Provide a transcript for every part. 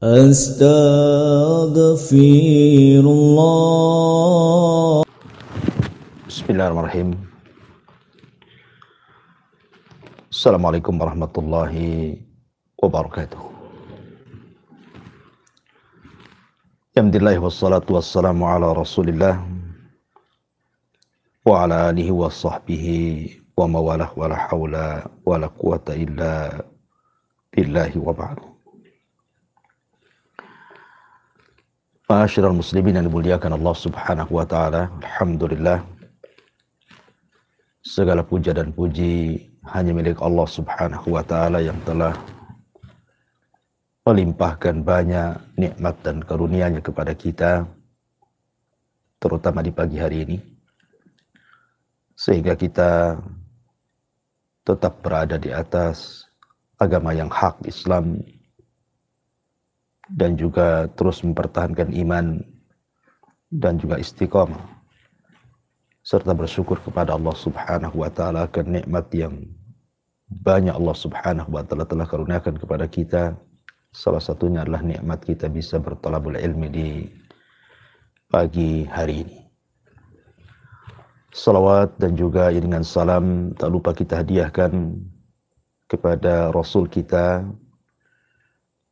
Astaghfirullah. Bismillahirrahmanirrahim. Assalamualaikum warahmatullahi wabarakatuh. Alhamdulillah wassalatu wassalamu ala rasulillah wa ala alihi wa sahbihi wa mawalah wa la hawla wa la quwata illa billahi wa ba'du. Ma'asyiral muslimin yang dimuliakan Allah subhanahu wa ta'ala, alhamdulillah, segala puja dan puji hanya milik Allah subhanahu wa ta'ala yang telah melimpahkan banyak nikmat dan karunia-Nya kepada kita, terutama di pagi hari ini, sehingga kita tetap berada di atas agama yang hak Islam dan juga terus mempertahankan iman dan juga istiqamah, serta bersyukur kepada Allah subhanahu wa ta'ala akan nikmat yang banyak Allah subhanahu wa ta'ala telah karuniakan kepada kita. Salah satunya adalah nikmat kita bisa bertalabul ilmi di pagi hari ini. Salawat dan juga iringan salam tak lupa kita hadiahkan kepada Rasul kita,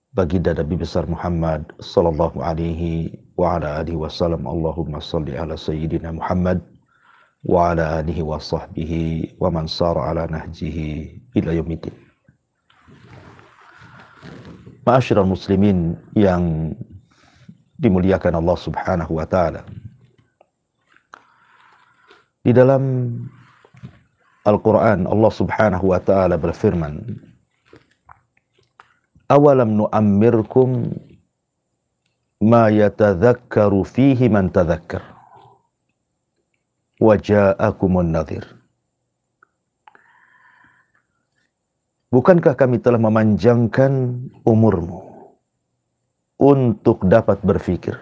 baginda Nabi besar Muhammad sallallahu alaihi wa ala alihi wasallam. Allahumma salli ala sayyidina Muhammad wa ala alihi wa sahbihi wa man sara ala nahjihi ila yaumiddin. Ma'asyiral muslimin yang dimuliakan Allah subhanahu wa ta'ala, di dalam Al-Quran Allah subhanahu wa ta'ala berfirman, awalam nu'ammirkum ma yatadhakkaru fihi man tadhakkar wa ja'akumun nadhir. Bukankah kami telah memanjangkan umurmu untuk dapat berfikir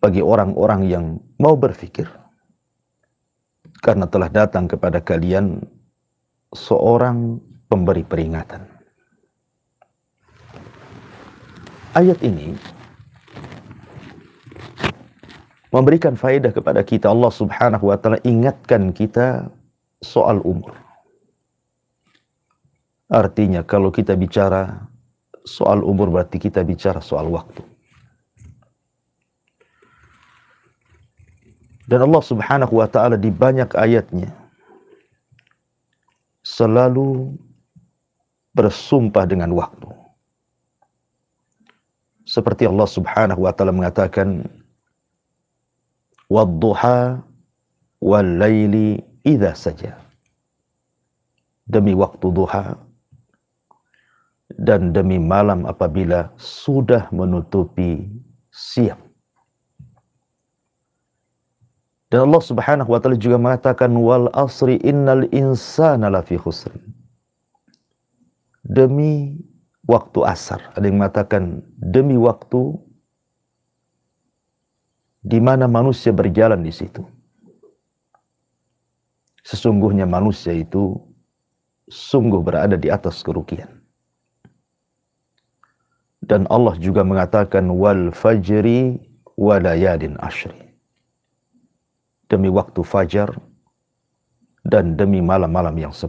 bagi orang-orang yang mau berfikir, karena telah datang kepada kalian seorang pemberi peringatan. Ayat ini memberikan faedah kepada kita. Allah subhanahu wa ta'ala ingatkan kita soal umur. Artinya kalau kita bicara soal umur berarti kita bicara soal waktu. Dan Allah subhanahu wa ta'ala di banyak ayatnya selalu bersumpah dengan waktu. Seperti Allah subhanahu wa ta'ala mengatakan, wadduha wal laili idza saja. Demi waktu duha dan demi malam apabila sudah menutupi siang. Dan Allah subhanahu wa ta'ala juga mengatakan, wal asri innal insana lafi khusr. Demi waktu asar. Ada yang mengatakan demi waktu di mana manusia berjalan di situ. Sesungguhnya manusia itu sungguh berada di atas kerugian. Dan Allah juga mengatakan wal fajri wa layalin ashri. Demi waktu fajar dan demi malam-malam yang 10.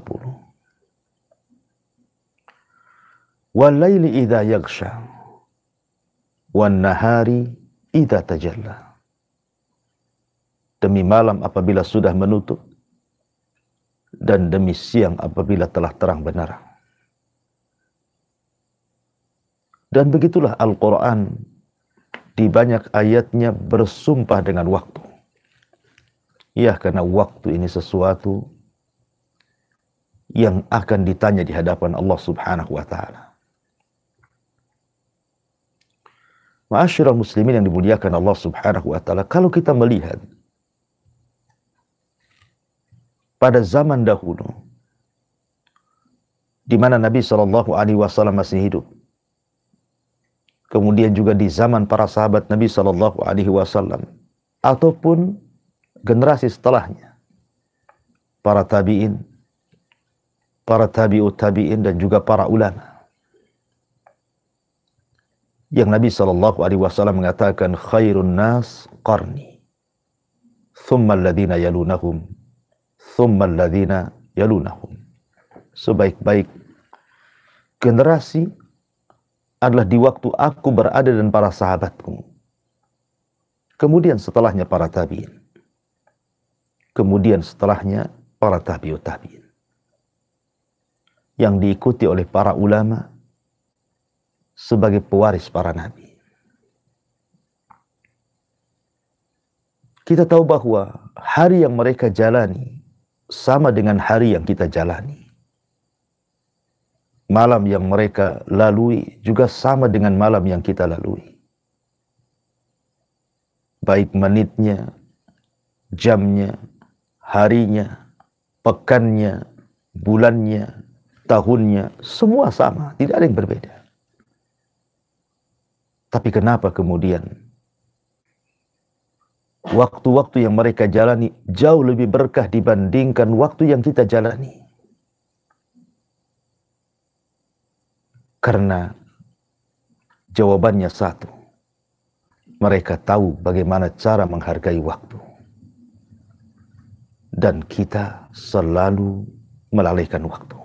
Wal laili idza yaghsha wan nahari idza tajalla. Demi malam apabila sudah menutup dan demi siang apabila telah terang benderang. Dan begitulah Al-Quran di banyak ayatnya bersumpah dengan waktu. Ya, karena waktu ini sesuatu yang akan ditanya di hadapan Allah subhanahu wa ta'ala. Ma'asyiral muslimin yang dimuliakan Allah subhanahu wa ta'ala, kalau kita melihat pada zaman dahulu, di mana Nabi SAW masih hidup, kemudian juga di zaman para sahabat Nabi SAW, ataupun generasi setelahnya, para tabi'in, para tabi'ut tabi'in, dan juga para ulama. yang Nabi SAW mengatakan khairun nas qarni, thumma alladhina yalunahum, thumma alladhina yalunahum. Sebaik-baik generasi adalah di waktu aku berada dan para sahabatku. Kemudian setelahnya para tabi'in. Kemudian setelahnya para tabi'ut tabi'in. Yang diikuti oleh para ulama sebagai pewaris para nabi. Kita tahu bahwa hari yang mereka jalani sama dengan hari yang kita jalani. Malam yang mereka lalui juga sama dengan malam yang kita lalui. Baik menitnya, jamnya, harinya, pekannya, bulannya, tahunnya, semua sama, tidak ada yang berbeda. Tapi kenapa kemudian waktu-waktu yang mereka jalani jauh lebih berkah dibandingkan waktu yang kita jalani? Karena jawabannya satu. Mereka tahu bagaimana cara menghargai waktu. Dan kita selalu melalaikan waktu.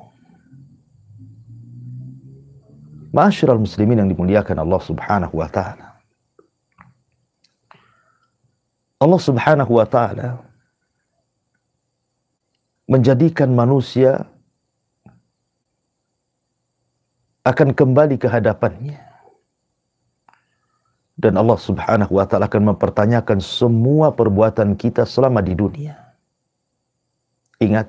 Ma'asyiral muslimin yang dimuliakan Allah Subhanahu wa ta'ala. Allah Subhanahu wa ta'ala menjadikan manusia akan kembali ke hadapannya. Dan Allah Subhanahu wa ta'ala akan mempertanyakan semua perbuatan kita selama di dunia. Ingat,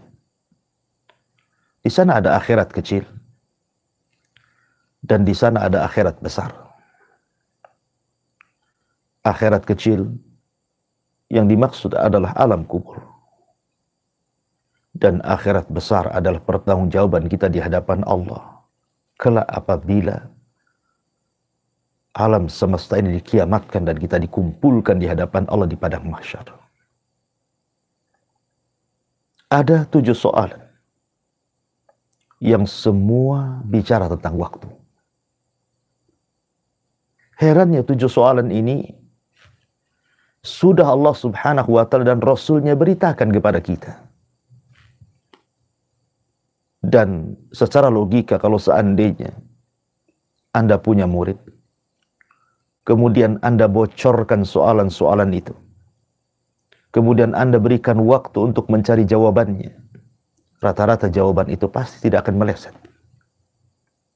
di sana ada akhirat kecil. Dan di sana ada akhirat besar. Akhirat kecil yang dimaksud adalah alam kubur. Dan akhirat besar adalah pertanggungjawaban kita di hadapan Allah. Kelak apabila alam semesta ini dikiamatkan dan kita dikumpulkan di hadapan Allah di padang mahsyar. Ada 7 soalan yang semua bicara tentang waktu. Herannya 7 soalan ini sudah Allah Subhanahu wa ta'ala dan Rasulnya beritakan kepada kita. Dan secara logika kalau seandainya Anda punya murid, kemudian Anda bocorkan soalan-soalan itu, kemudian Anda berikan waktu untuk mencari jawabannya, rata-rata jawaban itu pasti tidak akan meleset.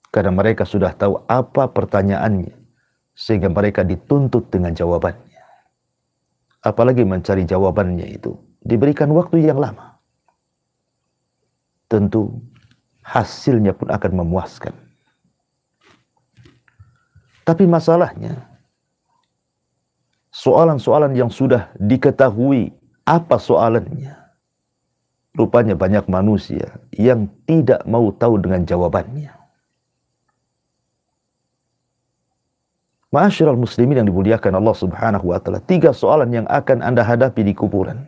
Karena mereka sudah tahu apa pertanyaannya, sehingga mereka dituntut dengan jawabannya. Apalagi mencari jawabannya itu diberikan waktu yang lama. Tentu hasilnya pun akan memuaskan. Tapi masalahnya, soalan-soalan yang sudah diketahui apa soalannya, rupanya banyak manusia yang tidak mau tahu dengan jawabannya. Ma'asyiral muslimin yang dimuliakan Allah Subhanahu wa ta'ala, 3 soalan yang akan Anda hadapi di kuburan.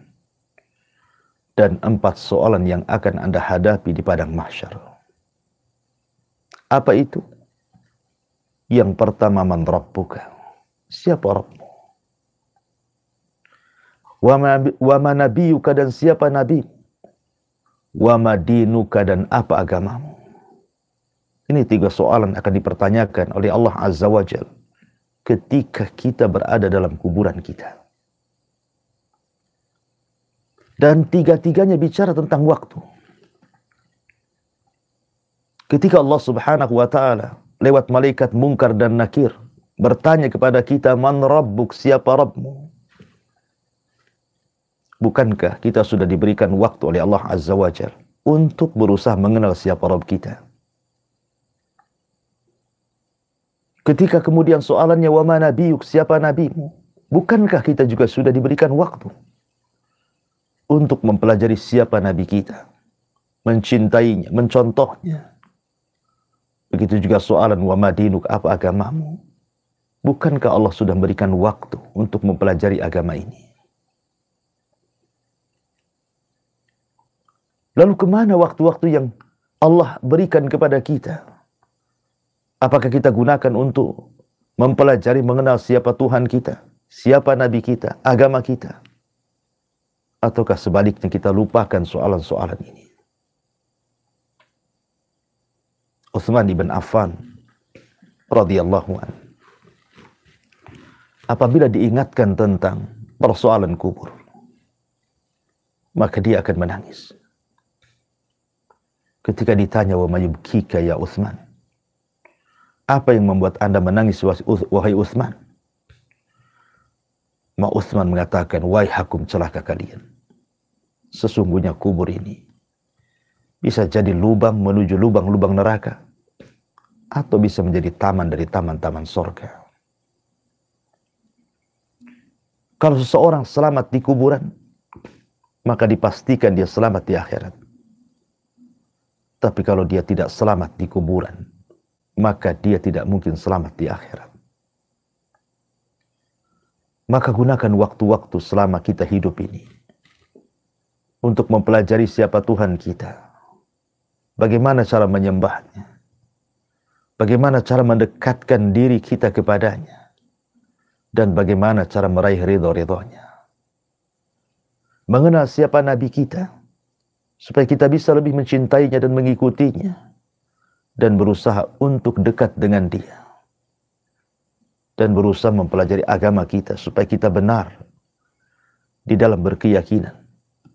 Dan 4 soalan yang akan Anda hadapi di padang mahsyar. Apa itu? Yang pertama, man rabbuka? Siapa Rabbmu? Wa ma nabiyuka, dan siapa nabi? Wa ma dinuka, dan apa agamamu? Ini 3 soalan akan dipertanyakan oleh Allah Azza wa Jalla ketika kita berada dalam kuburan kita. Dan 3-tiganya bicara tentang waktu. Ketika Allah Subhanahu wa ta'ala lewat malaikat Munkar dan Nakir bertanya kepada kita, man rabbuk, siapa Rabbmu? Bukankah kita sudah diberikan waktu oleh Allah Azza wa Jalla untuk berusaha mengenal siapa Rabb kita? Ketika kemudian soalannya, wa ma nabiyuk, siapa nabimu? Bukankah kita juga sudah diberikan waktu untuk mempelajari siapa nabi kita, mencintainya, mencontohnya? Begitu juga soalan, wa ma dinuk, apa agamamu? Bukankah Allah sudah memberikan waktu untuk mempelajari agama ini? Lalu kemana waktu-waktu yang Allah berikan kepada kita? Apakah kita gunakan untuk mempelajari mengenal siapa Tuhan kita, siapa Nabi kita, agama kita? Ataukah sebaliknya kita lupakan soalan-soalan ini? Utsman ibn Affan radhiyallahu anhu, apabila diingatkan tentang persoalan kubur, maka dia akan menangis. Ketika ditanya, wa mayubkika ya Utsman, apa yang membuat Anda menangis wahai Utsman? Maka Utsman mengatakan, wahai hakum celaka kalian, sesungguhnya kubur ini bisa jadi lubang menuju lubang-lubang neraka, atau bisa menjadi taman dari taman-taman sorga. Kalau seseorang selamat di kuburan, maka dipastikan dia selamat di akhirat. Tapi kalau dia tidak selamat di kuburan, maka dia tidak mungkin selamat di akhirat. Maka gunakan waktu-waktu selama kita hidup ini untuk mempelajari siapa Tuhan kita, bagaimana cara menyembahnya, bagaimana cara mendekatkan diri kita kepadanya, dan bagaimana cara meraih ridho-ridhonya. Mengenal siapa Nabi kita, supaya kita bisa lebih mencintainya dan mengikutinya, dan berusaha untuk dekat dengan dia, dan berusaha mempelajari agama kita supaya kita benar di dalam berkeyakinan,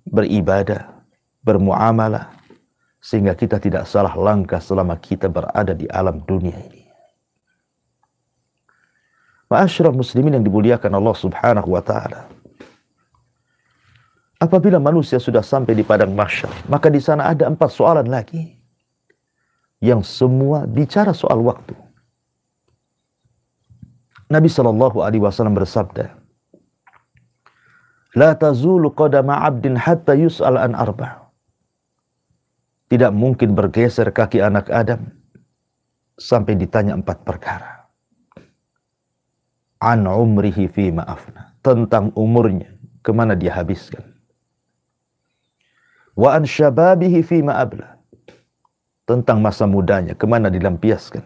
beribadah, bermuamalah, sehingga kita tidak salah langkah selama kita berada di alam dunia ini. Ma'asyiral muslimin yang dimuliakan Allah Subhanahu wa taala, apabila manusia sudah sampai di padang mahsyar, maka di sana ada 4 soalan lagi yang semua bicara soal waktu. Nabi sallallahu alaihi wasallam bersabda, la tazulu qadama 'abdin hatta yus'al an arba'. Tidak mungkin bergeser kaki anak Adam sampai ditanya 4 perkara. An umrihi fima afna, tentang umurnya, kemana dia habiskan. Wa an syababihi fima abla, tentang masa mudanya, kemana dilampiaskan.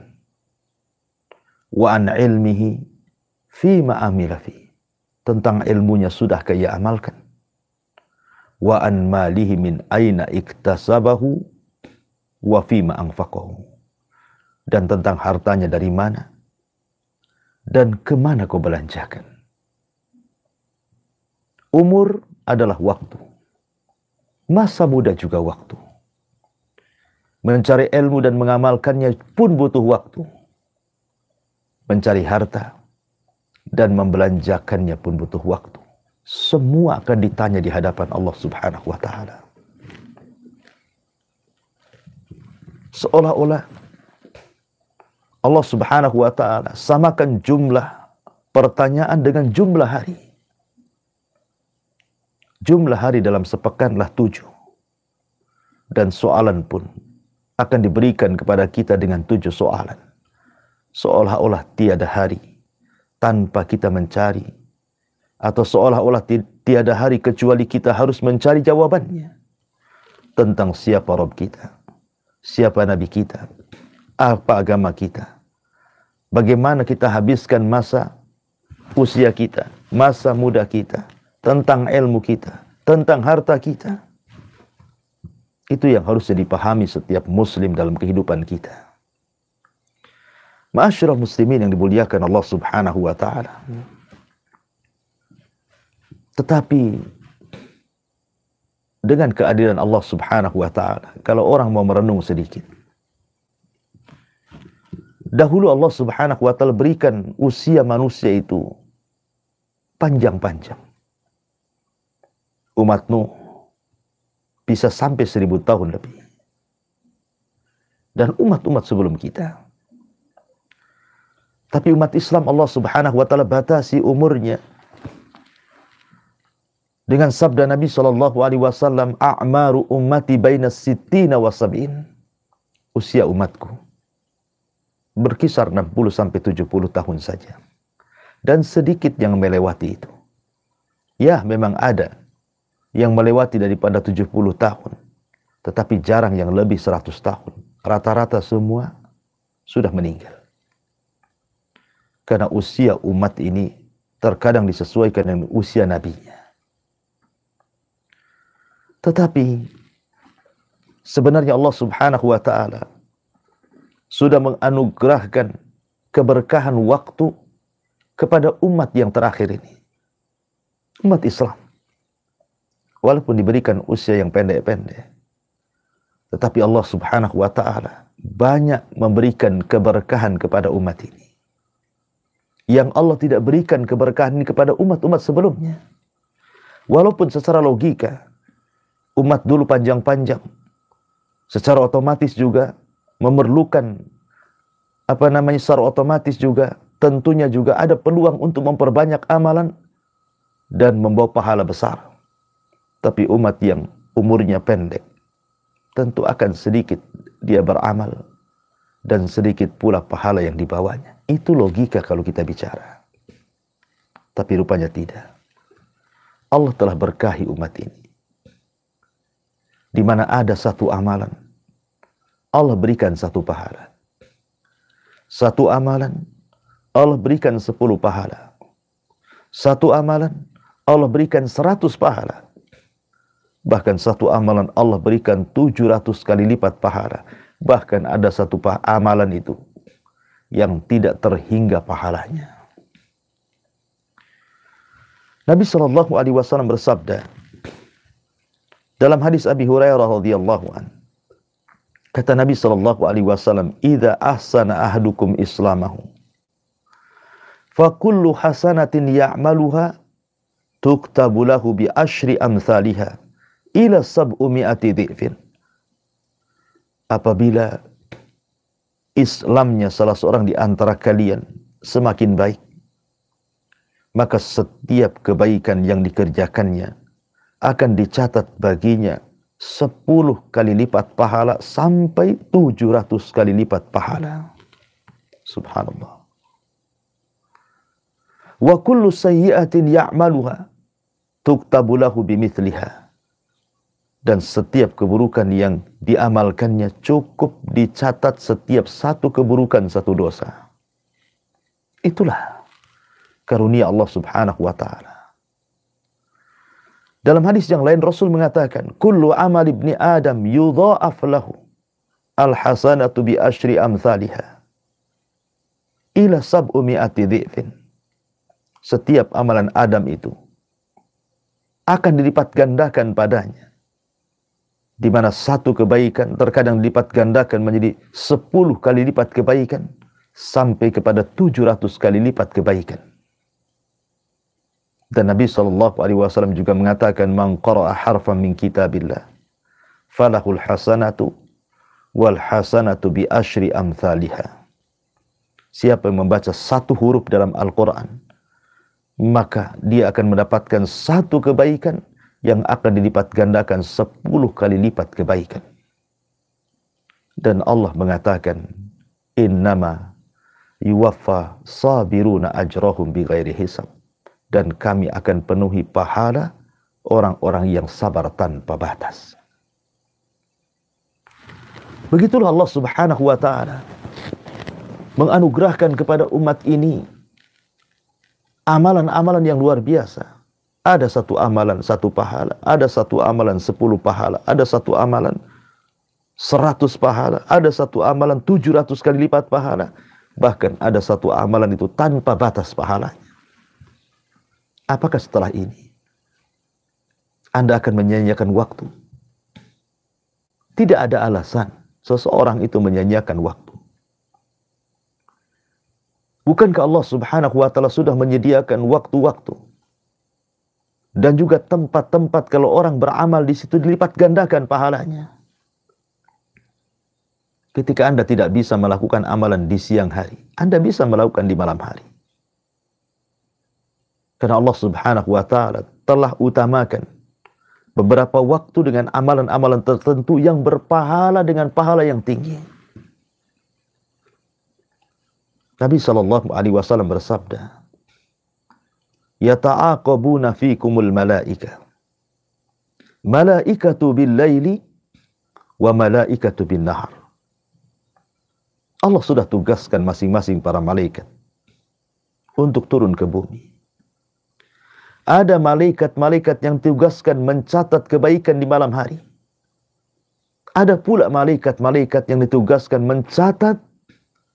Wa an ilmihi fima amila fi, tentang ilmunya sudahkah ia amalkan. Wa an malihi min aina iktasabahu wa fima anfaqahu, dan tentang hartanya dari mana dan kemana kau belanjakan. Umur adalah waktu, masa muda juga waktu. Mencari ilmu dan mengamalkannya pun butuh waktu. Mencari harta dan membelanjakannya pun butuh waktu. Semua akan ditanya di hadapan Allah Subhanahu wa taala. Seolah-olah Allah Subhanahu wa taala samakan jumlah pertanyaan dengan jumlah hari. Jumlah hari dalam sepekanlah 7. Dan soalan pun akan diberikan kepada kita dengan 7 soalan. Seolah-olah tiada hari tanpa kita mencari, atau seolah-olah tiada hari kecuali kita harus mencari jawabannya. Tentang siapa Rabb kita, siapa Nabi kita, apa agama kita, bagaimana kita habiskan masa usia kita, masa muda kita, tentang ilmu kita, tentang harta kita. Itu yang harusnya dipahami setiap muslim dalam kehidupan kita. Ma'asyiral muslimin yang dimuliakan Allah Subhanahu wa taala. Tetapi dengan keadilan Allah Subhanahu wa taala, kalau orang mau merenung sedikit, dahulu Allah Subhanahu wa taala berikan usia manusia itu panjang-panjang. Umat Nuh bisa sampai 1000 tahun lebih. Dan umat-umat sebelum kita. Tapi umat Islam Allah Subhanahu wa taala batasi umurnya dengan sabda Nabi sallallahu alaihi wasallam, a'maru ummati baina sittina wa sab'in. Usia umatku berkisar 60 sampai 70 tahun saja. Dan sedikit yang melewati itu. Ya, memang ada yang melewati daripada 70 tahun. Tetapi jarang yang lebih 100 tahun. Rata-rata semua sudah meninggal. Karena usia umat ini terkadang disesuaikan dengan usia nabinya. Tetapi sebenarnya Allah Subhanahu wa ta'ala sudah menganugerahkan keberkahan waktu kepada umat yang terakhir ini. Umat Islam. Walaupun diberikan usia yang pendek-pendek, tetapi Allah Subhanahu wa ta'ala banyak memberikan keberkahan kepada umat ini. Yang Allah tidak berikan keberkahan ini kepada umat-umat sebelumnya. Walaupun secara logika, umat dulu panjang-panjang, secara otomatis juga memerlukan secara otomatis juga tentunya juga ada peluang untuk memperbanyak amalan dan membawa pahala besar. Tapi umat yang umurnya pendek tentu akan sedikit dia beramal dan sedikit pula pahala yang dibawanya. Itu logika kalau kita bicara. Tapi rupanya tidak. Allah telah berkahi umat ini. Di mana ada satu amalan, Allah berikan satu pahala. Satu amalan, Allah berikan 10 pahala. Satu amalan, Allah berikan 100 pahala. Bahkan satu amalan Allah berikan 700 kali lipat pahala. Bahkan ada satu amalan itu yang tidak terhingga pahalanya. Nabi SAW bersabda dalam hadis Abi Hurairah radhiyallahu an. Kata Nabi SAW, "Idza ahsana ahadukum islamahu, fa kullu hasanatin ya'maluha tuktabu lahu bi asyri amsalihha ila sab'umi'ati dhi'fin." Apabila Islamnya salah seorang di antara kalian semakin baik, maka setiap kebaikan yang dikerjakannya akan dicatat baginya 10 kali lipat pahala sampai 700 kali lipat pahala. Subhanallah. Wa kullu sayyi'atin ya'maluha tuktabu lahu bimithliha. Dan setiap keburukan yang diamalkannya cukup dicatat setiap satu keburukan satu dosa. Itulah karunia Allah Subhanahu wa ta'ala. Dalam hadis yang lain Rasul mengatakan, "Kullu amal ibni Adam yudha'af lahu al-hasanatu bi asyri amthaliha ila sab'umi'ati dhi'fin." Setiap amalan Adam itu akan dilipat gandakan padanya. Di mana satu kebaikan terkadang dilipat gandakan menjadi 10 kali lipat kebaikan sampai kepada 700 kali lipat kebaikan. Dan Nabi SAW juga mengatakan, "Man qara'a harfan min kitabillah falahul hasanatu wal hasanatu bi asyri amthaliha." Siapa yang membaca satu huruf dalam Al-Quran, maka dia akan mendapatkan satu kebaikan yang akan dilipat gandakan 10 kali lipat kebaikan. Dan Allah mengatakan, "Innama yuwaffa sabiruna ajrahum bighairi hisab." Dan kami akan penuhi pahala orang-orang yang sabar tanpa batas. Begitulah Allah Subhanahu wa ta'ala menganugerahkan kepada umat ini amalan-amalan yang luar biasa. Ada satu amalan 1 pahala, ada satu amalan 10 pahala, ada satu amalan 100 pahala, ada satu amalan 700 kali lipat pahala, bahkan ada satu amalan itu tanpa batas pahalanya. Apakah setelah ini Anda akan menyanyiakan waktu? Tidak ada alasan seseorang itu menyanyiakan waktu. Bukankah Allah Subhanahu wa ta'ala sudah menyediakan waktu-waktu dan juga tempat-tempat kalau orang beramal di situ dilipat gandakan pahalanya. Ketika Anda tidak bisa melakukan amalan di siang hari, Anda bisa melakukan di malam hari. Karena Allah Subhanahu wa ta'ala telah utamakan beberapa waktu dengan amalan-amalan tertentu yang berpahala dengan pahala yang tinggi. Nabi SAW bersabda, "Yata'aqabuna fikumul malaika. Malaikatu bil laili wa malaikatu bin nahar." Allah sudah tugaskan masing-masing para malaikat untuk turun ke bumi. Ada malaikat-malaikat yang ditugaskan mencatat kebaikan di malam hari. Ada pula malaikat-malaikat yang ditugaskan mencatat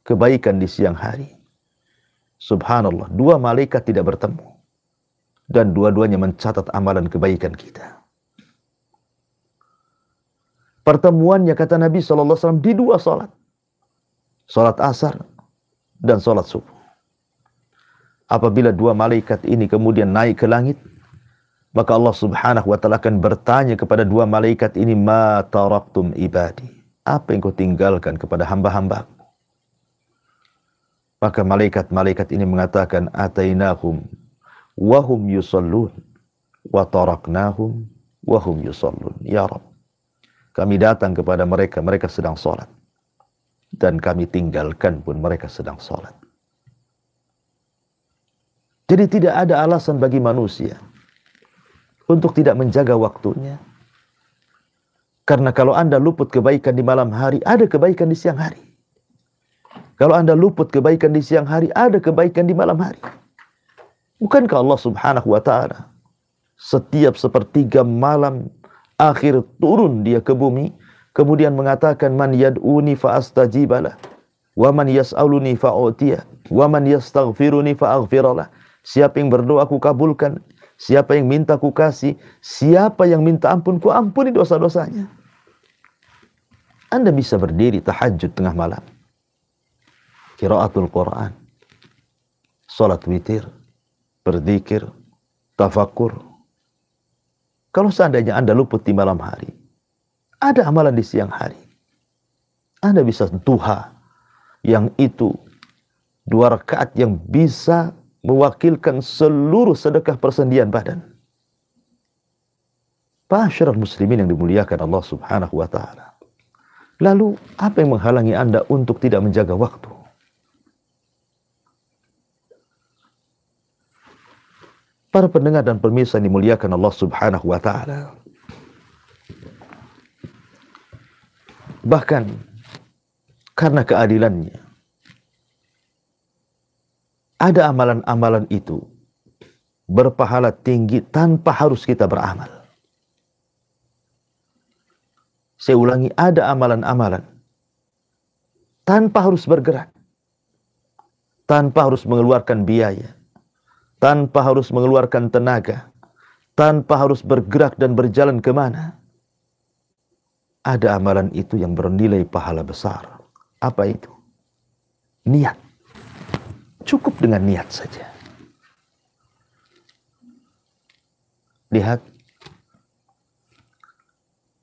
kebaikan di siang hari. Subhanallah, dua malaikat tidak bertemu. Dan dua-duanya mencatat amalan kebaikan kita. Pertemuannya, kata Nabi SAW, di dua salat. Salat asar dan salat subuh. Apabila dua malaikat ini kemudian naik ke langit, maka Allah Subhanahu wa ta'ala akan bertanya kepada dua malaikat ini, ma taraktum ibadi, apa yang kau tinggalkan kepada hamba-hambaku? Maka malaikat-malaikat ini mengatakan, atainahum wahum yusallun wa taraknahum wahum yusallun. Ya Rabb, kami datang kepada mereka, mereka sedang salat, dan kami tinggalkan pun mereka sedang salat. Jadi tidak ada alasan bagi manusia untuk tidak menjaga waktunya. Karena kalau Anda luput kebaikan di malam hari, ada kebaikan di siang hari. Kalau Anda luput kebaikan di siang hari, ada kebaikan di malam hari. Bukankah Allah Subhanahu wa ta'ala setiap sepertiga malam akhir turun dia ke bumi, kemudian mengatakan, man yad'uni fa'astajibalah, wa man yas'aluni fa'utiyah, wa man yastaghfiruni fa'aghfiralah. Siapa yang berdoa ku kabulkan, siapa yang minta ku kasih, siapa yang minta ampun ku ampuni dosa-dosanya. Anda bisa berdiri tahajud tengah malam, qiraatul Quran, salat witir, berzikir, tafakur. Kalau seandainya Anda luput di malam hari, ada amalan di siang hari. Anda bisa duha, yang itu 2 rakaat yang bisa mewakilkan seluruh sedekah persendian badan. Ma'asyiral muslimin yang dimuliakan Allah Subhanahu wa ta'ala. Lalu apa yang menghalangi Anda untuk tidak menjaga waktu? Para pendengar dan pemirsa yang dimuliakan Allah Subhanahu wa ta'ala. Bahkan karena keadilannya, ada amalan-amalan itu berpahala tinggi tanpa harus kita beramal. Saya ulangi, ada amalan-amalan tanpa harus bergerak, tanpa harus mengeluarkan biaya, tanpa harus mengeluarkan tenaga, tanpa harus bergerak dan berjalan kemana. Ada amalan itu yang bernilai pahala besar. Apa itu? Niat. Cukup dengan niat saja. Lihat,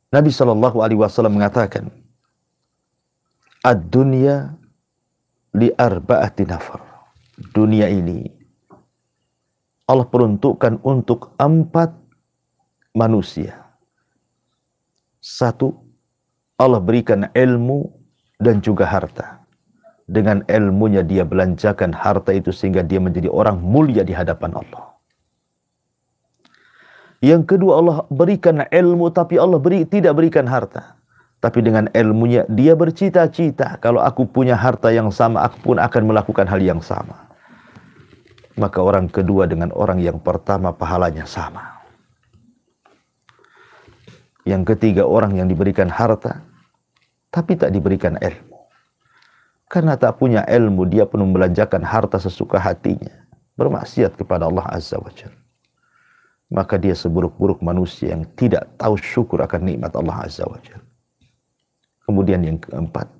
Nabi SAW mengatakan, ad-dunya li arba'ati nafar. Dunia ini Allah peruntukkan untuk 4 manusia. 1, Allah berikan ilmu dan juga harta. Dengan ilmunya dia belanjakan harta itu sehingga dia menjadi orang mulia di hadapan Allah. Yang kedua, Allah berikan ilmu tapi Allah tidak berikan harta. Tapi dengan ilmunya dia bercita-cita, kalau aku punya harta yang sama, aku pun akan melakukan hal yang sama. Maka orang kedua dengan orang yang pertama pahalanya sama. Yang ketiga, orang yang diberikan harta tapi tak diberikan ilmu. Karena tak punya ilmu, dia pun membelanjakan harta sesuka hatinya, bermaksiat kepada Allah Azza wa Jalla. Maka dia seburuk-buruk manusia yang tidak tahu syukur akan nikmat Allah Azza wa Jalla. Kemudian yang keempat,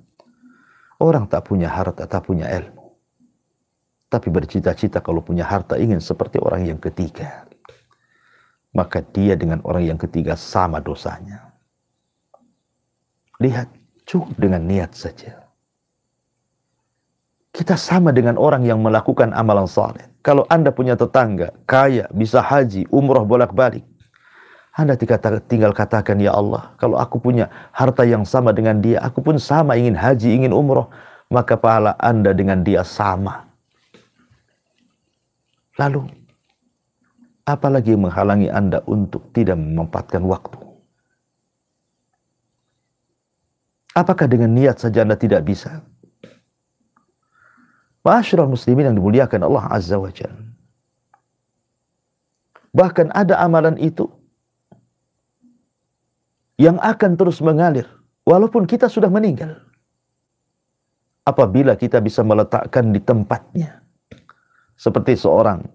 orang tak punya harta, tak punya ilmu, tapi bercita-cita kalau punya harta ingin seperti orang yang ketiga. Maka dia dengan orang yang ketiga sama dosanya. Lihat, cukup dengan niat saja. Kita sama dengan orang yang melakukan amalan saleh. Kalau Anda punya tetangga kaya, bisa haji, umroh bolak-balik, Anda tinggal katakan, ya Allah, kalau aku punya harta yang sama dengan dia, aku pun sama ingin haji, ingin umroh, maka pahala Anda dengan dia sama. Lalu, apalagi yang menghalangi Anda untuk tidak memanfaatkan waktu? Apakah dengan niat saja Anda tidak bisa? Ma'asyiral muslimin yang dimuliakan Allah Azza wa Jalla. Bahkan ada amalan itu yang akan terus mengalir walaupun kita sudah meninggal. Apabila kita bisa meletakkan di tempatnya. Seperti seorang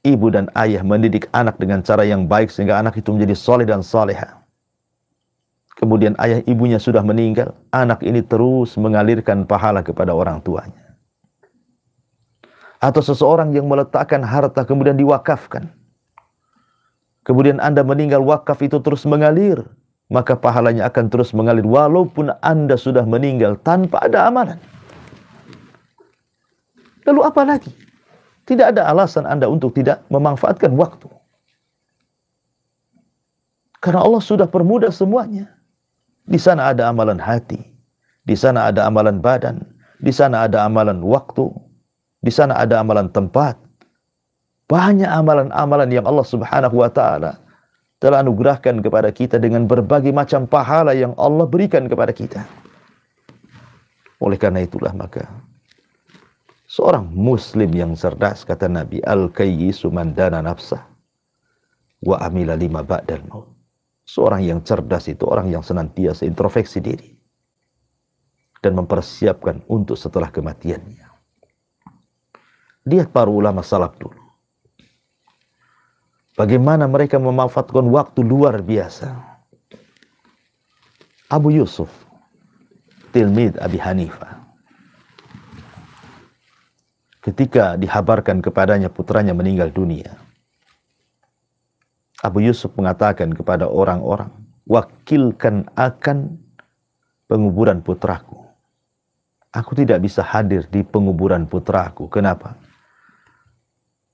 ibu dan ayah mendidik anak dengan cara yang baik sehingga anak itu menjadi soleh dan soleha. Kemudian ayah ibunya sudah meninggal, anak ini terus mengalirkan pahala kepada orang tuanya. Atau seseorang yang meletakkan harta kemudian diwakafkan. Kemudian Anda meninggal, wakaf itu terus mengalir, maka pahalanya akan terus mengalir walaupun Anda sudah meninggal tanpa ada amalan. Lalu apa lagi? Tidak ada alasan Anda untuk tidak memanfaatkan waktu. Karena Allah sudah permudah semuanya. Di sana ada amalan hati, di sana ada amalan badan, di sana ada amalan waktu, di sana ada amalan tempat. Banyak amalan-amalan yang Allah Subhanahu wa Ta'ala telah anugerahkan kepada kita dengan berbagai macam pahala yang Allah berikan kepada kita. Oleh karena itulah maka seorang muslim yang cerdas, kata Nabi, al-kayyisu man dana nafsah wa amila lima ba'dal maut. Seorang yang cerdas itu orang yang senantiasa introspeksi diri dan mempersiapkan untuk setelah kematiannya. Lihat para ulama salaf dulu. Bagaimana mereka memanfaatkan waktu luar biasa. Abu Yusuf, tilmid Abi Hanifah, ketika dihabarkan kepadanya putranya meninggal dunia, Abu Yusuf mengatakan kepada orang-orang, wakilkan akan penguburan putraku. Aku tidak bisa hadir di penguburan putraku. Kenapa?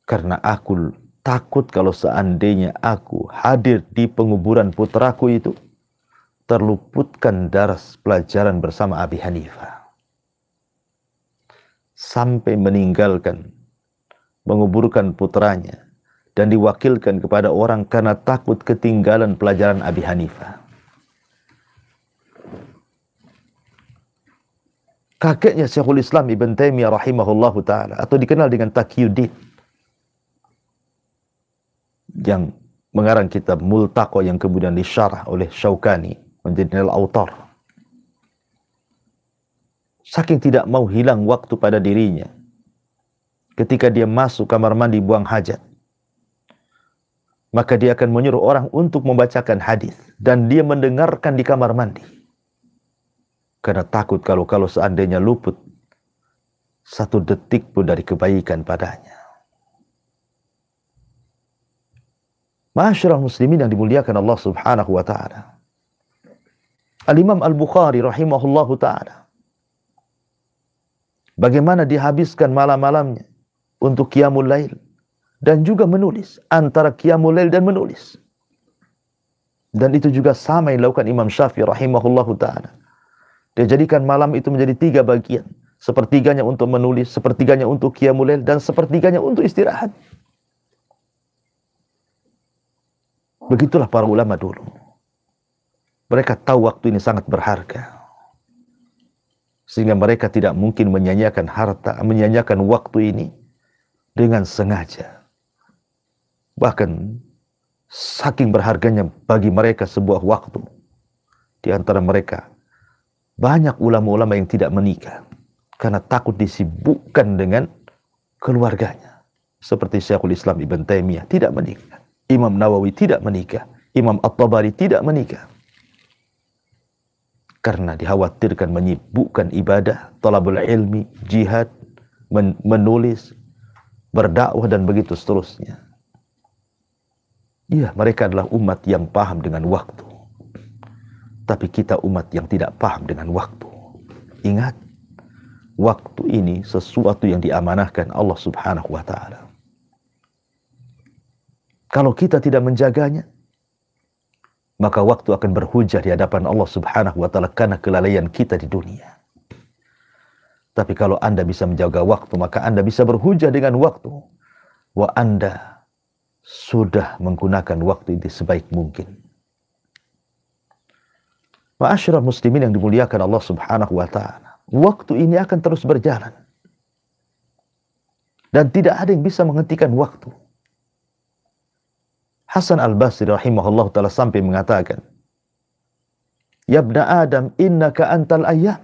Karena aku takut kalau seandainya aku hadir di penguburan putraku itu, terluputkan daras pelajaran bersama Abi Hanifah. Sampai meninggalkan, menguburkan putranya, dan diwakilkan kepada orang karena takut ketinggalan pelajaran Abi Hanifah. Kakeknya Syekhul Islam Ibn Taimiyah rahimahullahu ta'ala, atau dikenal dengan Taqiyuddin, yang mengarang kitab Multaqo yang kemudian disyarah oleh Syaukani menjadi Nail Autar. Saking tidak mau hilang waktu pada dirinya, ketika dia masuk kamar mandi buang hajat, maka dia akan menyuruh orang untuk membacakan hadis dan dia mendengarkan di kamar mandi. Karena takut kalau seandainya luput satu detik pun dari kebaikan padanya. Ma'asyiral muslimin yang dimuliakan Allah Subhanahu wa Ta'ala. Al-Imam Al-Bukhari rahimahullahu ta'ala, bagaimana dihabiskan malam-malamnya untuk qiyamul lail dan juga menulis, antara qiyamul lail dan menulis. Dan itu juga sama yang dilakukan Imam Syafi'i rahimahullahu ta'ala. Dia jadikan malam itu menjadi 3 bagian. Sepertiganya untuk menulis, sepertiganya untuk qiyamul lail, dan sepertiganya untuk istirahat. Begitulah para ulama dulu. Mereka tahu waktu ini sangat berharga. Sehingga mereka tidak mungkin menyanyiakan harta, menyanyiakan waktu ini dengan sengaja. Bahkan saking berharganya bagi mereka sebuah waktu. Di antara mereka banyak ulama-ulama yang tidak menikah karena takut disibukkan dengan keluarganya. Seperti Syekhul Islam Ibn Taimiyah tidak menikah. Imam Nawawi tidak menikah. Imam At-Tabari tidak menikah. Karena dikhawatirkan menyibukkan ibadah, talabul ilmi, jihad, menulis, berdakwah, dan begitu seterusnya. Iya, mereka adalah umat yang paham dengan waktu. Tapi kita umat yang tidak paham dengan waktu. Ingat, waktu ini sesuatu yang diamanahkan Allah Subhanahu wa Ta'ala. Kalau kita tidak menjaganya, maka waktu akan berhujah di hadapan Allah Subhanahu wa Ta'ala karena kelalaian kita di dunia. Tapi kalau Anda bisa menjaga waktu, maka Anda bisa berhujah dengan waktu. Wa Anda sudah menggunakan waktu ini sebaik mungkin. Ma'asyiral muslimin yang dimuliakan Allah Subhanahu wa Ta'ala, waktu ini akan terus berjalan. Dan tidak ada yang bisa menghentikan waktu. Hasan al-Basri rahimahullah ta'ala sampai mengatakan, Ya ibna Adam, innaka antal ayyam.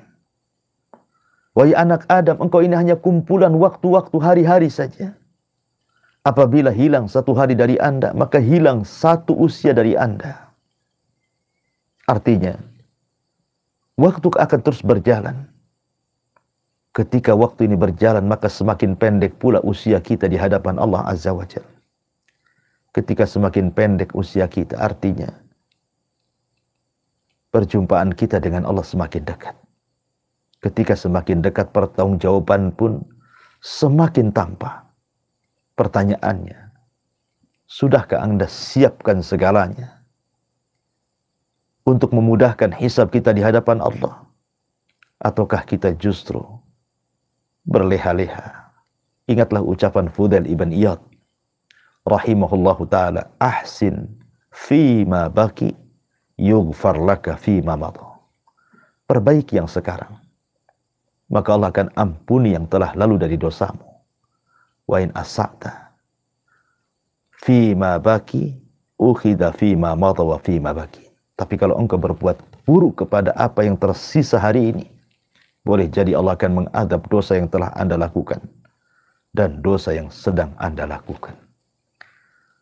Wahai anak Adam, engkau ini hanya kumpulan waktu-waktu hari-hari saja. Apabila hilang satu hari dari Anda, maka hilang satu usia dari Anda. Artinya, waktu akan terus berjalan. Ketika waktu ini berjalan, maka semakin pendek pula usia kita di hadapan Allah Azza wa Jalla. Ketika semakin pendek usia kita, artinya perjumpaan kita dengan Allah semakin dekat. Ketika semakin dekat, pertanggungjawaban pun semakin tampak. Pertanyaannya, sudahkah Anda siapkan segalanya untuk memudahkan hisab kita di hadapan Allah? Ataukah kita justru berleha-leha? Ingatlah ucapan Fudail ibn Iyad rahimahullahu ta'ala, ahsin fima baki yughfar laka fima madha. Perbaiki yang sekarang, maka Allah akan ampuni yang telah lalu dari dosamu. Wa in asa'ta fima baki ukhidha fima madha wa fima baki. Tapi kalau engkau berbuat buruk kepada apa yang tersisa hari ini, boleh jadi Allah akan mengadab dosa yang telah Anda lakukan dan dosa yang sedang Anda lakukan.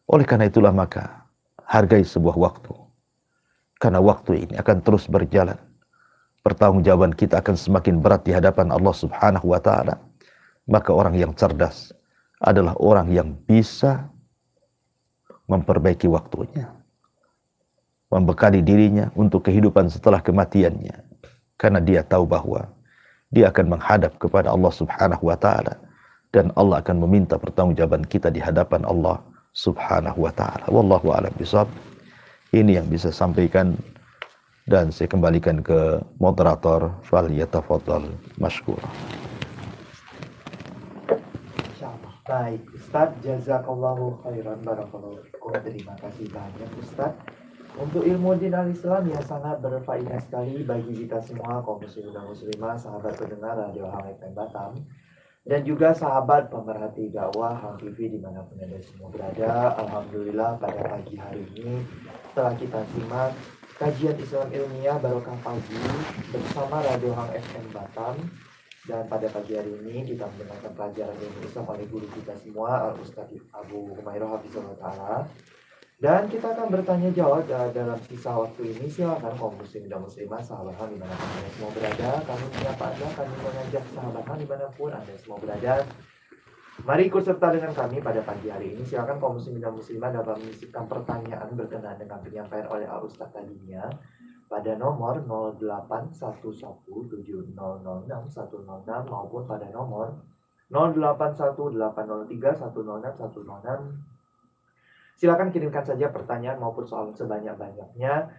Oleh karena itulah maka hargai sebuah waktu. Karena waktu ini akan terus berjalan. Pertanggungjawaban kita akan semakin berat di hadapan Allah Subhanahu wa ta'ala. Maka orang yang cerdas adalah orang yang bisa memperbaiki waktunya. Membekali dirinya untuk kehidupan setelah kematiannya. Karena dia tahu bahwa dia akan menghadap kepada Allah Subhanahu wa ta'ala. Dan Allah akan meminta pertanggungjawaban kita di hadapan Allah Subhanahu wa ta'ala. Wallahu a'lam bishawab. Ini yang bisa sampaikan dan saya kembalikan ke moderator. Falyatafaddal mashkura. Insyaallah. Baik, Ustaz, jazakallahu khairan, barakallahu fikum. Terima kasih banyak Ustaz untuk ilmu din al-Islam yang sangat berfaedah sekali bagi kita semua kaum muslimin dan muslimah, sahabat pendengar Radio Hang FM Batam, dan juga sahabat pemerhati dakwah Hang TV dimanapun Anda semua berada. Alhamdulillah pada pagi hari ini setelah kita simak kajian Islam ilmiah barokah pagi bersama Radio Hang FM Batam, dan pada pagi hari ini kita mendengarkan pelajaran ilmu Islam oleh guru kita semua Al-Ustaz Abu Humairah Hafizahullah Ta'ala. Dan kita akan bertanya jawab dalam sisa waktu ini. Silakan kaum muslim dan muslimah, sahabat Hang dimanapun Anda semua berada. Kami menyapa Anda, kami mengajak sahabat Hang dimanapun Anda semua berada. Mari ikut serta dengan kami pada pagi hari ini. Silakan kaum muslim dan muslimah dapat menyisipkan pertanyaan berkenaan dengan penyampaian oleh Al-Ustaz tadinya pada nomor 08117006 106 maupun pada nomor 081803106106. Silakan kirimkan saja pertanyaan maupun soal sebanyak-banyaknya.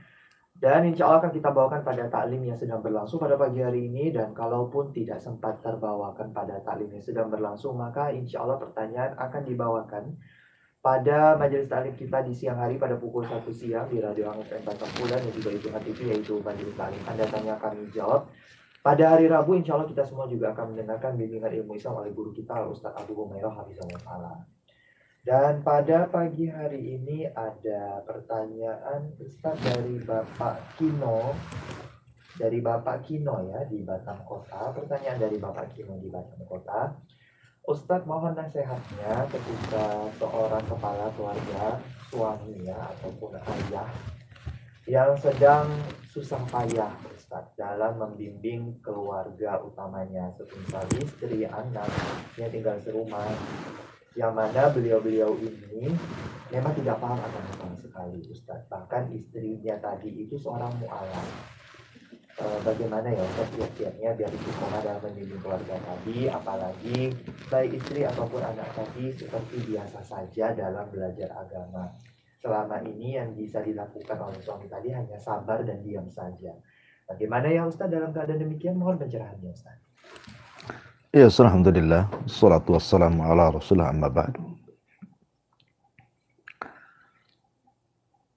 Dan insya Allah akan kita bawakan pada taklim yang sedang berlangsung pada pagi hari ini. Dan kalaupun tidak sempat terbawakan pada taklim yang sedang berlangsung, maka insya Allah pertanyaan akan dibawakan pada majelis taklim kita di siang hari pada pukul 1 siang di Radio Hang FM Batam Pulan dan juga itu TV, yaitu majelis taklim Anda tanya kami jawab. Pada hari Rabu insya Allah kita semua juga akan mendengarkan bimbingan ilmu Islam oleh guru kita Ustaz Abu Humairah Hafizahullah Ta'ala. Dan pada pagi hari ini ada pertanyaan Ustaz dari Bapak Kino. Dari Bapak Kino ya, di Batam Kota. Pertanyaan dari Bapak Kino di Batam Kota. Ustaz, mohon nasihatnya ketika seorang kepala keluarga, suami ya, ataupun ayah yang sedang susah payah Ustaz dalam membimbing keluarga utamanya, semisal istri, anak yang tinggal serumah, yang mana beliau-beliau ini memang tidak paham agama sama sekali Ustaz. Bahkan istrinya tadi itu seorang mu'alaf. Bagaimana ya Ustaz kiat-kiatnya biar istiqomah dalam membimbing keluarga tadi, apalagi baik istri ataupun anak tadi seperti biasa saja dalam belajar agama. Selama ini yang bisa dilakukan oleh suami tadi hanya sabar dan diam saja. Bagaimana ya Ustaz dalam keadaan demikian? Mohon pencerahannya Ustaz. Ya, alhamdulillah, salatu wassalamu ala rasulullah amma ba'du.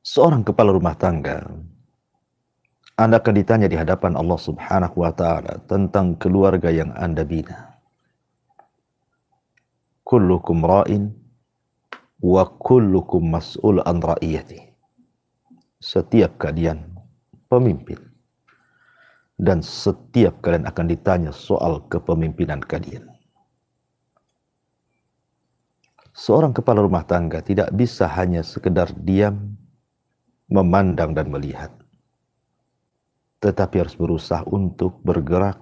Seorang kepala rumah tangga, Anda akan ditanya di hadapan Allah Subhanahu wa ta'ala tentang keluarga yang Anda bina. kullukum ra'in wa kullukum mas'ul an ra'iyati. Setiap kalian pemimpin dan setiap kalian akan ditanya soal kepemimpinan kalian. Seorang kepala rumah tangga tidak bisa hanya sekedar diam, memandang dan melihat, tetapi harus berusaha untuk bergerak,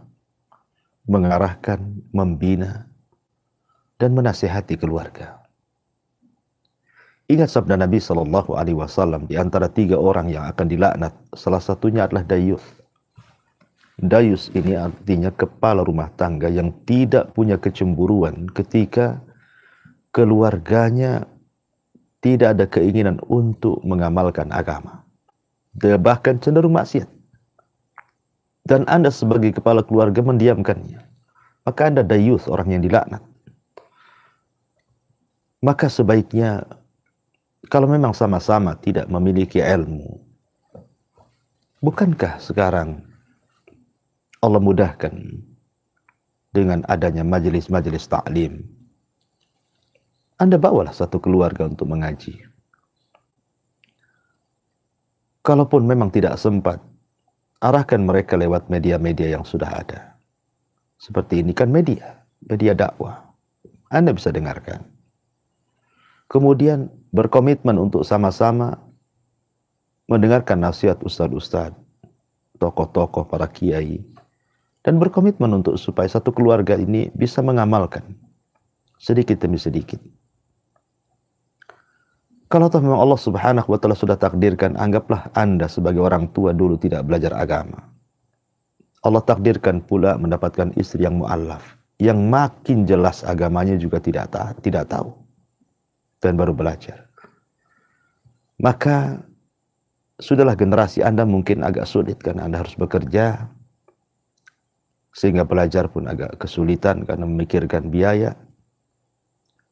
mengarahkan, membina, dan menasihati keluarga. Ingat sabda Nabi SAW, di antara 3 orang yang akan dilaknat, salah satunya adalah dayus. Dayus ini artinya kepala rumah tangga yang tidak punya kecemburuan ketika keluarganya tidak ada keinginan untuk mengamalkan agama. Dia bahkan cenderung maksiat. Dan Anda sebagai kepala keluarga mendiamkannya. Maka Anda dayus, orang yang dilaknat. Maka sebaiknya, kalau memang sama-sama tidak memiliki ilmu, bukankah sekarang Allah mudahkan dengan adanya majelis-majelis ta'lim? Anda bawalah satu keluarga untuk mengaji. Kalaupun memang tidak sempat, arahkan mereka lewat media-media yang sudah ada. Seperti ini kan media dakwah. Anda bisa dengarkan. Kemudian berkomitmen untuk sama-sama mendengarkan nasihat ustadz-ustadz, tokoh-tokoh, para kiai, dan berkomitmen untuk supaya satu keluarga ini bisa mengamalkan sedikit demi sedikit. Kalau toh memang Allah Subhanahu wa Ta'ala sudah takdirkan, anggaplah Anda sebagai orang tua dulu tidak belajar agama. Allah takdirkan pula mendapatkan istri yang mu'allaf, yang makin jelas agamanya juga tidak tahu, dan baru belajar. Maka sudahlah, generasi Anda mungkin agak sulit karena Anda harus bekerja, sehingga belajar pun agak kesulitan karena memikirkan biaya.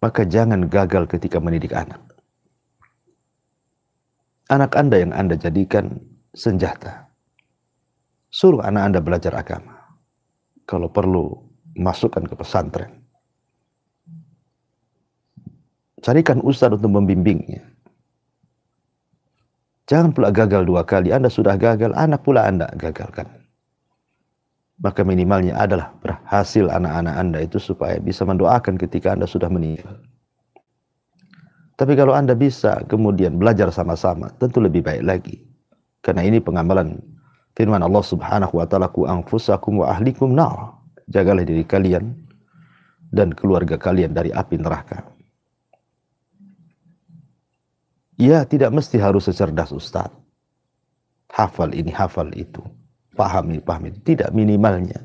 Maka jangan gagal ketika mendidik anak. Anak Anda yang Anda jadikan senjata. Suruh anak Anda belajar agama. Kalau perlu, masukkan ke pesantren. Carikan ustadz untuk membimbingnya. Jangan pula gagal 2 kali. Anda sudah gagal, anak pula Anda gagalkan. Maka minimalnya adalah berhasil anak-anak Anda itu supaya bisa mendoakan ketika Anda sudah meninggal. Tapi kalau Anda bisa kemudian belajar sama-sama, tentu lebih baik lagi. Karena ini pengamalan firman Allah Subhanahu wa Ta'ala, "Qu anfusakum wa ahlikum nar." Jagalah diri kalian dan keluarga kalian dari api neraka. Ya, tidak mesti harus secerdas ustaz. Hafal ini, hafal itu. Pahami. Tidak, minimalnya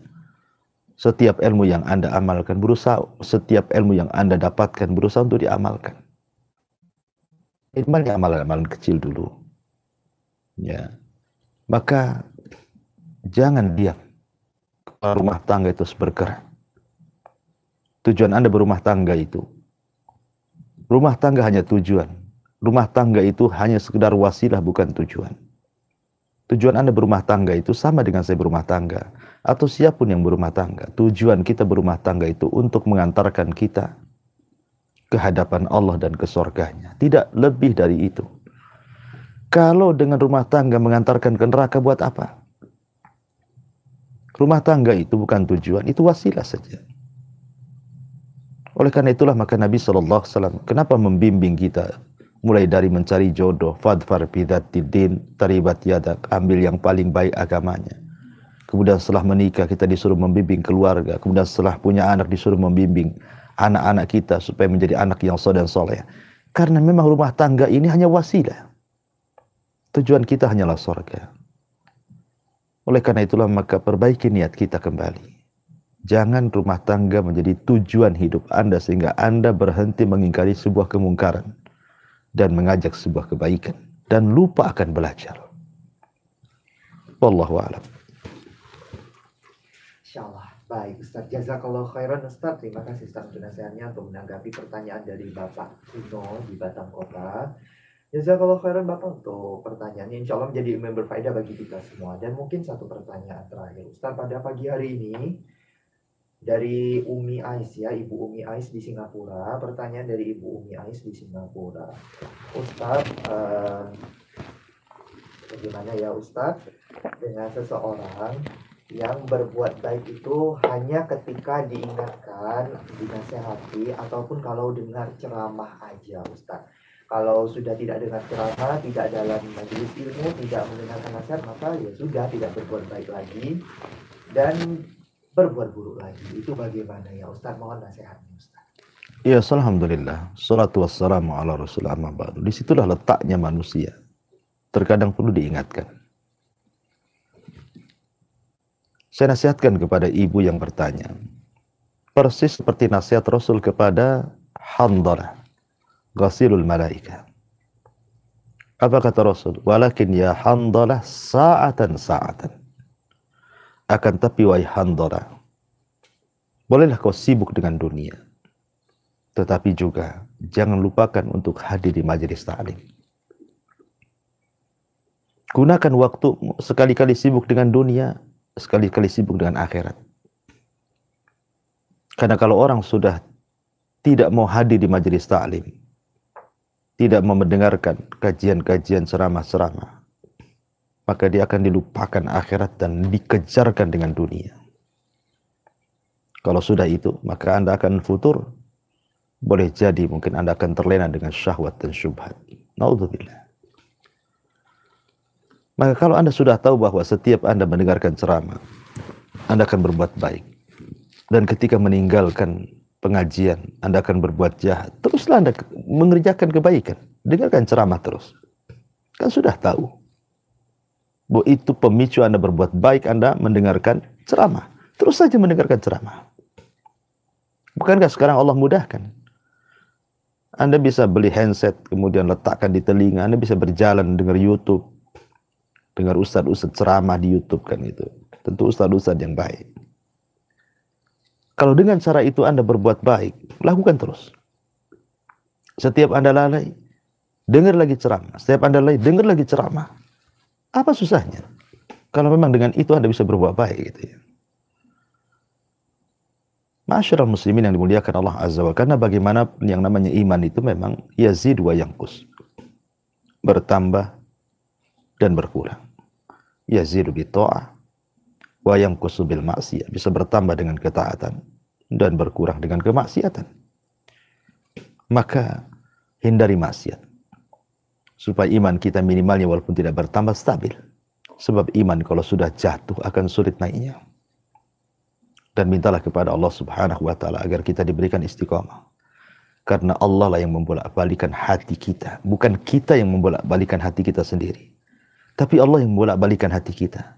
setiap ilmu yang Anda amalkan, berusaha, setiap ilmu yang Anda dapatkan, berusaha untuk diamalkan. Minimalnya amalan-amalan kecil dulu. Ya. Maka jangan diam. Kepala rumah tangga itu harus bergerak. Tujuan Anda berumah tangga itu, rumah tangga hanya tujuan. Rumah tangga itu hanya sekedar wasilah, bukan tujuan. Tujuan Anda berumah tangga itu sama dengan saya berumah tangga, atau siapapun yang berumah tangga. Tujuan kita berumah tangga itu untuk mengantarkan kita ke hadapan Allah dan ke surganya. Tidak lebih dari itu. Kalau dengan rumah tangga mengantarkan ke neraka, buat apa? Rumah tangga itu bukan tujuan, itu wasilah saja. Oleh karena itulah maka Nabi SAW kenapa membimbing kita mulai dari mencari jodoh, fadfar bidzatid din taribat yadak, ambil yang paling baik agamanya. Kemudian setelah menikah kita disuruh membimbing keluarga, kemudian setelah punya anak disuruh membimbing anak-anak kita supaya menjadi anak yang saleh dan soleh. Karena memang rumah tangga ini hanya wasilah. Tujuan kita hanyalah surga. Oleh karena itulah maka perbaiki niat kita kembali. Jangan rumah tangga menjadi tujuan hidup Anda sehingga Anda berhenti mengingkari sebuah kemungkaran dan mengajak sebuah kebaikan dan lupa akan belajar. Wallahu a'lam. Insyaallah. Baik, Ustaz. Jazakallah khairan, Ustaz. Terima kasih Ustaz untuk nasihatnya untuk menanggapi pertanyaan dari Bapak Tino di Batam Kota. Jazakallah khairan Bapak untuk pertanyaannya. Insya Allah menjadi ilmu yang berfaedah bagi kita semua. Dan mungkin satu pertanyaan terakhir, Ustaz, pada pagi hari ini Dari Umi Ais ya, Ibu Umi Ais di Singapura. Pertanyaan dari Ibu Umi Ais di Singapura. Ustadz, bagaimana ya Ustadz dengan seseorang yang berbuat baik itu hanya ketika diingatkan, dinasehati, ataupun kalau dengar ceramah aja Ustadz. Kalau sudah tidak dengar ceramah, tidak dalam majelis ilmu, tidak mendengarkan nasihat, maka ya sudah tidak berbuat baik lagi dan berbuat buruk lagi. Itu bagaimana ya Ustadz? Mohon nasihatnya Ustadz. Ya, alhamdulillah. Salatu wassalamu ala rasulillah amma ba'du. Disitulah letaknya manusia. Terkadang perlu diingatkan. Saya nasihatkan kepada ibu yang bertanya. Persis seperti nasihat Rasul kepada Handalah, ghasilul malaika. Apa kata Rasul? Walakin ya Handalah sa'atan sa'atan. Akan tapi wahai Handalah, bolehlah kau sibuk dengan dunia. Tetapi juga jangan lupakan untuk hadir di majelis ta'lim. Gunakan waktu sekali-kali sibuk dengan dunia, sekali-kali sibuk dengan akhirat. Karena kalau orang sudah tidak mau hadir di majelis ta'lim, tidak mau mendengarkan kajian-kajian ceramah-ceramah, maka dia akan dilupakan akhirat dan dikejarkan dengan dunia. Kalau sudah itu, maka Anda akan futur. Boleh jadi mungkin Anda akan terlena dengan syahwat dan syubhat. Naudzubillah. Maka kalau Anda sudah tahu bahwa setiap Anda mendengarkan ceramah, Anda akan berbuat baik. Dan ketika meninggalkan pengajian, Anda akan berbuat jahat. Teruslah Anda mengerjakan kebaikan. Dengarkan ceramah terus. Kan sudah tahu bahwa itu pemicu Anda berbuat baik, Anda mendengarkan ceramah. Terus saja mendengarkan ceramah. Bukankah sekarang Allah mudahkan? Anda bisa beli handset, kemudian letakkan di telinga. Anda bisa berjalan, dengar YouTube. Dengar ustadz-ustadz ceramah di YouTube kan itu. Tentu ustadz-ustadz yang baik. Kalau dengan cara itu Anda berbuat baik, lakukan terus. Setiap Anda lalai, dengar lagi ceramah. Setiap Anda lalai, dengar lagi ceramah. Apa susahnya? Kalau memang dengan itu Anda bisa berbuat baik gitu ya. Ma'asyiral muslimin yang dimuliakan Allah Azza wa Jalla, karena bagaimana yang namanya iman itu memang yazid wa yanqus. Bertambah dan berkurang. Yazidu bi ta'ah wa yanqusu bil ma'siyah. Bisa bertambah dengan ketaatan dan berkurang dengan kemaksiatan. Maka hindari maksiat. Supaya iman kita minimalnya walaupun tidak bertambah stabil. Sebab iman kalau sudah jatuh akan sulit naiknya. Dan mintalah kepada Allah Subhanahu wa taala agar kita diberikan istiqamah. Karena Allah lah yang membolak-balikan hati kita, bukan kita yang membolak-balikan hati kita sendiri. Tapi Allah yang membolak-balikan hati kita.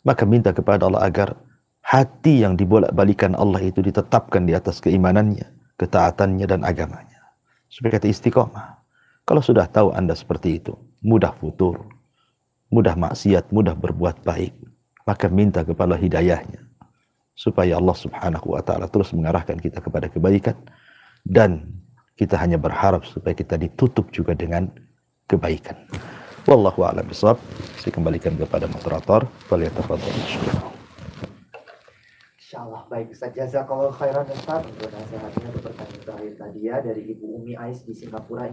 Maka minta kepada Allah agar hati yang dibolak-balikan Allah itu ditetapkan di atas keimanannya, ketaatannya dan agamanya. Supaya kata istiqamah. Kalau sudah tahu Anda seperti itu, mudah futur, mudah maksiat, mudah berbuat baik, maka minta kepada hidayahnya. Supaya Allah Subhanahu wa taala terus mengarahkan kita kepada kebaikan, dan kita hanya berharap supaya kita ditutup juga dengan kebaikan. Wallahu a'lam bishawab. Saya kembalikan kepada moderator. Falyatafadhal insyaallah. Insyaallah baik Ustaz. Jazakallahu khairan Ustaz untuk nasihatnya, untuk pertanyaan terakhir tadi ya dari Ibu Umi Ais di Singapura.